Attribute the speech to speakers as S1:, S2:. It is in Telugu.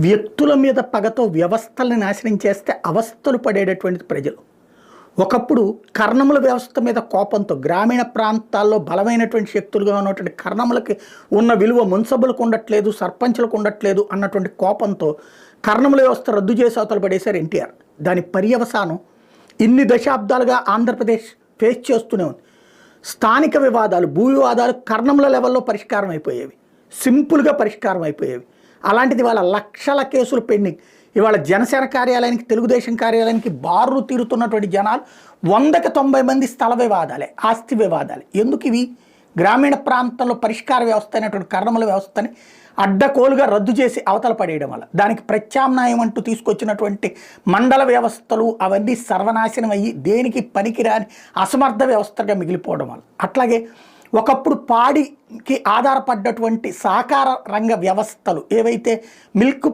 S1: వ్యక్తుల మీద పగతో వ్యవస్థల్ని నాశనం చేస్తే అవస్థలు పడేటటువంటిది ప్రజలు. ఒకప్పుడు కర్ణముల వ్యవస్థ మీద కోపంతో గ్రామీణ ప్రాంతాల్లో బలమైనటువంటి శక్తులుగా ఉన్నటువంటి కర్ణములకి ఉన్న విలువ మున్సబులకు ఉండట్లేదు, సర్పంచులకు ఉండట్లేదు అన్నటువంటి కోపంతో కర్ణముల వ్యవస్థ రద్దు చేసి అవతల పడేశారు ఎన్టీఆర్. దాని పర్యవసానం ఇన్ని దశాబ్దాలుగా ఆంధ్రప్రదేశ్ ఫేస్ చేస్తూనే ఉంది. స్థానిక వివాదాలు, భూ వివాదాలు కర్ణముల లెవెల్లో పరిష్కారం అయిపోయేవి, సింపుల్గా పరిష్కారం అయిపోయేవి. అలాంటిది ఇవాళ లక్షల కేసులు పెండింగ్. ఇవాళ జనసేన కార్యాలయానికి, తెలుగుదేశం కార్యాలయానికి బారు తీరుతున్నటువంటి జనాలు 100కి 90 మంది స్థల వివాదాలే, ఆస్తి వివాదాలే. ఎందుకు ఇవి? గ్రామీణ ప్రాంతంలో పరిష్కార వ్యవస్థ అయినటువంటి కర్ణముల వ్యవస్థని అడ్డకోలుగా రద్దు చేసి అవతల పడేయడం వల్ల, దానికి ప్రత్యామ్నాయం అంటూ తీసుకొచ్చినటువంటి మండల వ్యవస్థలు అవన్నీ సర్వనాశనం అయ్యి దేనికి పనికిరాని అసమర్థ వ్యవస్థగా మిగిలిపోవడం వల్ల. అట్లాగే ఒకప్పుడు పాడికి ఆధారపడ్డటువంటి సహకార రంగ వ్యవస్థలు ఏవైతే మిల్క్